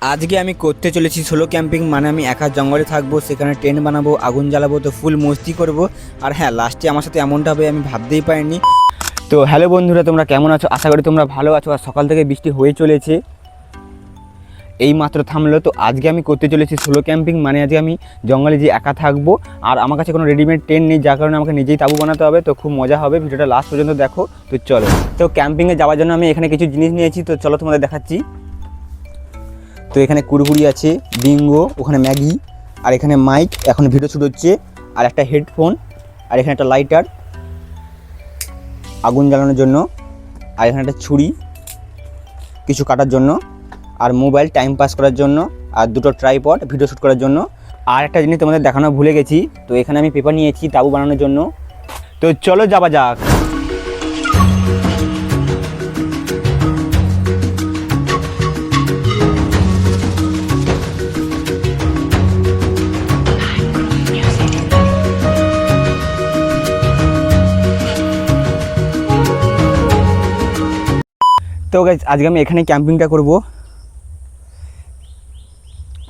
আজকে আমি করতে চলেছি সোলো ক্যাম্পিং, মানে আমি একা জঙ্গলে থাকবো, সেখানে টেন্ট বানাবো, আগুন জ্বালাবো, তো ফুল মস্তি করব। আর হ্যাঁ, লাস্টে আমার সাথে এমনটা হবে আমি ভাবতেই পারিনি। তো হ্যালো বন্ধুরা, তোমরা কেমন আছো? আশা করি তোমরা ভালো আছো। আর সকাল থেকে বৃষ্টি হয়ে চলেছে, এই মাত্র থামলো। তো আজকে আমি করতে চলেছি সোলো ক্যাম্পিং, মানে আজকে আমি জঙ্গলে যে একা থাকবো। আর আমার কাছে কোনো রেডিমেড টেন্ট নেই, যার কারণে আমাকে নিজেই তাঁবু বানাতে হবে। তো খুব মজা হবে, ভিডিওটা লাস্ট পর্যন্ত দেখো। তো চলো, তো ক্যাম্পিংয়ে যাওয়ার জন্য আমি এখানে কিছু জিনিস নিয়েছি, তো চলো তোমাদের দেখাচ্ছি। তো এখানে কুরকুরি আছে, বিঙ্গো, ওখানে ম্যাগি, আর এখানে মাইক, এখন ভিডিও শ্যুট হচ্ছে, আর একটা হেডফোন, আর এখানে একটা লাইটার আগুন জ্বালানোর জন্য, আর এখানে একটা ছুরি কিছু কাটার জন্য, আর মোবাইল টাইম পাস করার জন্য, আর দুটো ট্রাইপড ভিডিও শ্যুট করার জন্য। আর একটা জিনিস তোমাদের দেখানো ভুলে গেছি, তো এখানে আমি পেপার নিয়েছি তাঁবু বানানোর জন্য। তো চলো যাওয়া যাক। তো গাইস, আজকে আমি এখানে ক্যাম্পিংটা করব।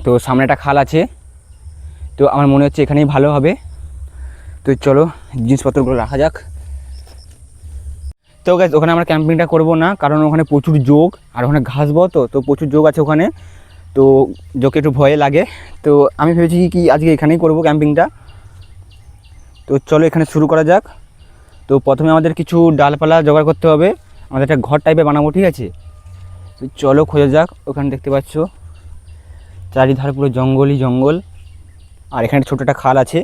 তো সামনে একটা খাল আছে, তো আমার মনে হচ্ছে এখানেই ভালো হবে। তো চলো জিনিসপত্রগুলো রাখা যাক। তো গাইস, ওখানে আমরা ক্যাম্পিংটা করব না, কারণ ওখানে প্রচুর যোগ, আর ওখানে ঘাসবো, তো প্রচুর যোগ আছে ওখানে, তো যোগকে একটু ভয়ে লাগে। তো আমি ভেবেছি কি আজকে এখানেই করব ক্যাম্পিংটা। তো চলো এখানে শুরু করা যাক। তো প্রথমে আমাদের কিছু ডালপালা জোগাড় করতে হবে, আমাদের একটা ঘর টাইপের বানাবো, ঠিক আছে? তো চলো খোঁজা যাক। ওখানে দেখতে পাচ্ছ চারিধার পুরো জঙ্গলই জঙ্গল, আর এখানে ছোটো একটা খাল আছে,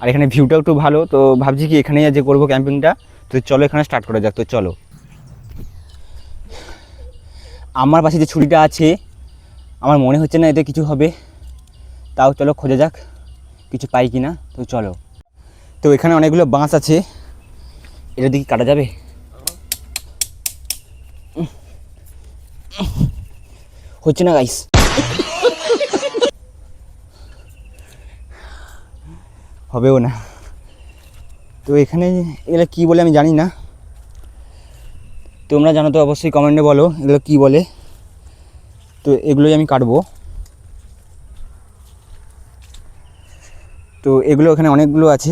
আর এখানে ভিউটাও একটু ভালো। তো ভাবছি কি এখানেই আজ করবো ক্যাম্পিংটা। তো চলো এখানে স্টার্ট করা যাক। তো চলো, আমার পাশে যে ছুরিটা আছে, আমার মনে হচ্ছে না এতে কিছু হবে, তাও চলো খোঁজা যাক কিছু পাই কি না। তো চলো। তো এখানে অনেকগুলো বাঁশ আছে, এটা দিকে কাটা যাবে? হচ্ছে না গাইস, হবেও না। তো এখানে এগুলো কী বলে আমি জানি না, তোমরা জানো তো অবশ্যই কমেন্টে বলো এগুলো কী বলে। তো এগুলোই আমি কাটবো। তো এগুলো এখানে অনেকগুলো আছে,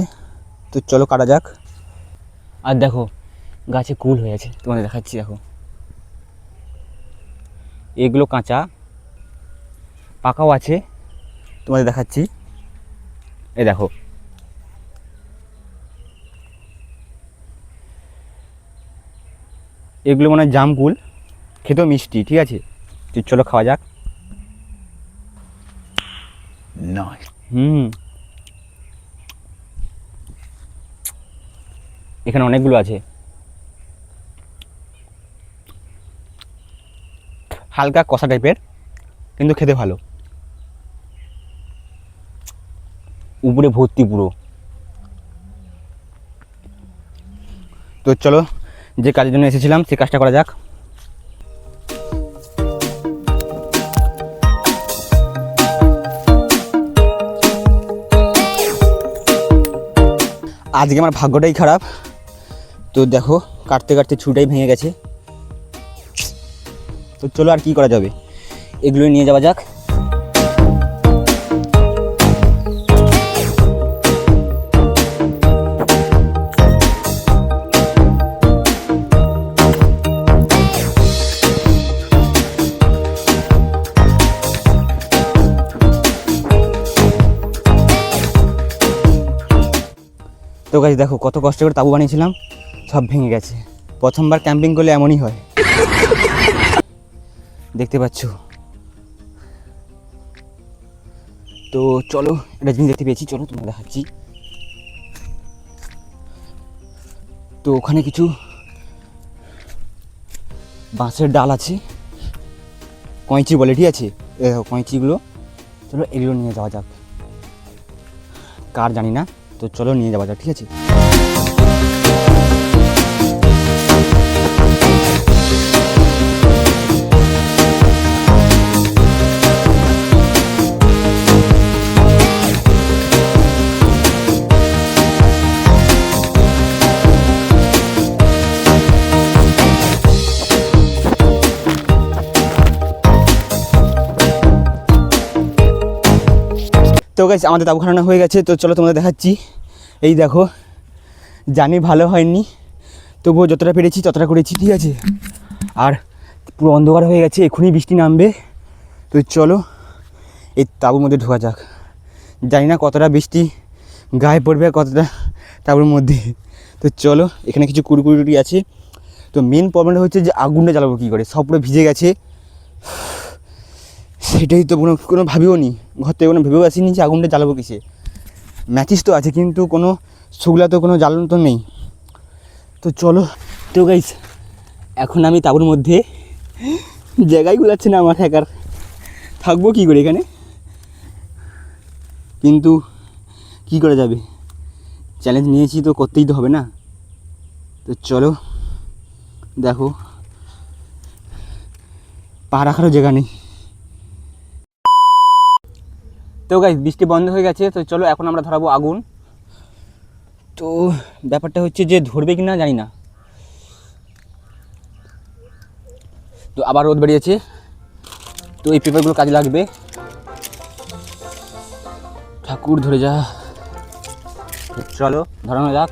তো চলো কাটা যাক। আর দেখো গাছে কুল হয়ে আছে, তোমাদের দেখাচ্ছি। দেখো এগুলো কাঁচা, পাকাও আছে, তোমাদের দেখাচ্ছি। এই দেখো, এগুলো মনে হয় জাম কুল, খেতেও মিষ্টি, ঠিক আছে? তো চলো খাওয়া যাক। এখানে অনেকগুলো আছে, হালকা কষা টাইপের, কিন্তু খেতে ভালো। উপরে ভর্তি পুরো। তো চলো যে কাজের জন্য এসেছিলাম সে কাজটা করা যাক। আজকে আমার ভাগ্যটাই খারাপ। তো দেখো কাটতে কাটতে ছুটাই ভেঙে গেছে। তো চলো আর কি করা যাবে, এগুলো নিয়ে যাওয়া যাক। তো গাইস দেখো কত কষ্ট করে তাঁবু বানিয়েছিলাম, সব ভেঙে গেছে। প্রথমবার ক্যাম্পিং করলে এমনই হয়, দেখতে পাচ্ছ। তো চলো, একটা জিনিস দেখতে পেয়েছি, চলো তোমাকে দেখাচ্ছি। তো ওখানে কিছু বাঁশের ডাল আছে, কঁইচি বলে, ঠিক আছে? দেখো কঁইচিগুলো, চলো এগুলো নিয়ে যাওয়া যাক। কার জানি না, তো চলো নিয়ে যাওয়া যাক, ঠিক আছে? তো গাইস আমাদের তাবু খানানো হয়ে গেছে, তো চলো তোমাদের দেখাচ্ছি। এই দেখো, জানি ভালো হয়নি, তবুও যতটা পেরেছি ততটা করেছি, ঠিক আছে। আর পুরো অন্ধকার হয়ে গেছে, এক্ষুনি বৃষ্টি নামবে। তো চলো এই তাবুর মধ্যে ঢোকা যাক। জানি না কতটা বৃষ্টি গায়ে পড়বে, কতটা তাবুর মধ্যে। তো চলো, এখানে কিছু কুড়কুড়ি আছে। তো মেন প্রবলেমটা হচ্ছে যে আগুনটা জ্বালাবো কী করে, সব পুরো ভিজে গেছে। সেটাই তো কোনো ভাবিও নি, ঘর থেকে কোনো ভেবেও আসিনি যে আগুনটা জ্বালাবো কিসে। ম্যাচিস তো আছে কিন্তু কোনো শুগলা তো কোনো জ্বালানো তো নেই। তো চলো। তো গাইস এখন আমি তাবুর মধ্যে, জায়গায় গুলাচ্ছে না আমার, একার থাকবো কী করে এখানে, কিন্তু কী করে যাবে, চ্যালেঞ্জ নিয়েছি তো করতেই তো হবে না। তো চলো, দেখো পা রাখারও জায়গা নেই। তো গাইস বৃষ্টি বন্ধ হয়ে গেছে, তো চলো এখন আমরা ধরাবো আগুন। তো ব্যাপারটা হচ্ছে যে ধরবে কি না জানি না। তো আবার রোদ বেরিয়েছে, তো এই পেপারগুলো কাজে লাগবে। ঠাকুর ধরে যা, চলো ধরানো যাক।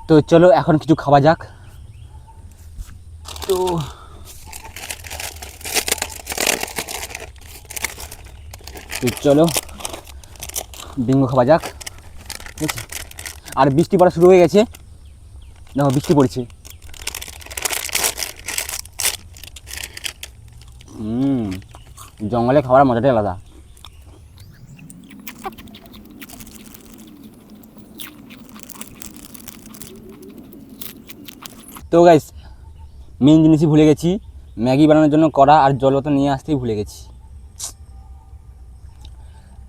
তো চলো এখন কিছু খাওয়া যাক। তো চলো বিঙ্গো খাওয়া যাক, ঠিক আছে। আর বৃষ্টি পড়া শুরু হয়ে গেছে, দেখো বৃষ্টি পড়ছে। জঙ্গলে খাওয়ার মজাটাই আলাদা। তো গাইস মেন জিনিসই ভুলে গেছি, ম্যাগি বানানোর জন্য কড়া আর জল তো নিয়ে আসতেই ভুলে গেছি।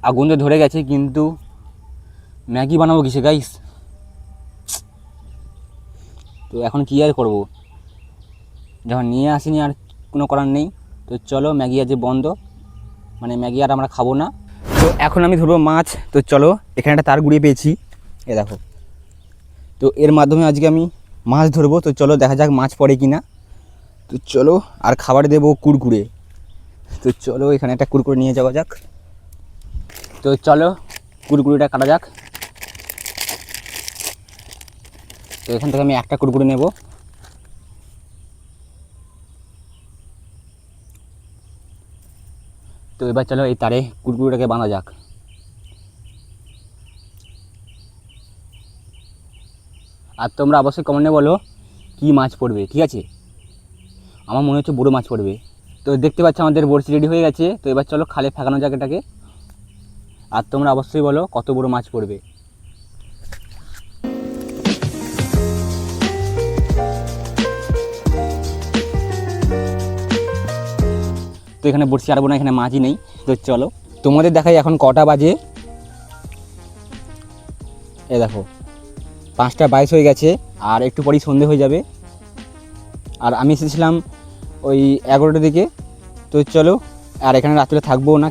আগুন তো ধরে গেছে, কিন্তু ম্যাগি বানাবো কিসে গাইস। তো এখন কী আর করবো, যখন নিয়ে আসিনি আর কোনো করার নেই। তো চলো, ম্যাগি আজ বন্ধ, মানে ম্যাগি আর আমরা খাবো না। তো এখন আমি ধরবো মাছ। তো চলো, এখানে একটা তার গুঁড়িয়ে পেয়েছি, এ দেখো। তো এর মাধ্যমে আজকে আমি মাছ ধরবো। তো চলো দেখা যাক মাছ পড়ে কি না। তো চলো, আর খাবার দেবো কুরকুরে। তো চলো এখানে একটা কুরকুরে নিয়ে যাওয়া যাক। তো চলো কুরকুরেটা কাটা যাক। তো এখান থেকে আমি একটা কুরকুরে নেব। তো এবার চলো এই তারে কুরকুরেটাকে বাঁধা যাক। আর তোমরা অবশ্যই কমেন্টে বলো কী মাছ পড়বে, ঠিক আছে। আমার মনে হচ্ছে বড়ো মাছ পড়বে। তো দেখতে পাচ্ছ আমাদের বড়শি রেডি হয়ে গেছে। তো এবার চলো খালে ফেঁকানো যাক এটাকে। আর তোমরা অবশ্যই বলো কত বড়ো মাছ পড়বে। তো এখানে বড়শি আরবো না, এখানে মাছই নেই। তো চলো তোমাদের দেখাই এখন কটা বাজে। এ দেখো 5টা 22 হয়ে গেছে, আর একটু পরেই সন্ধে হয়ে যাবে। আর আমি এসেছিলাম ওই 11টার দিকে। তো চলো, আর এখানে রাত্রে থাকবো না।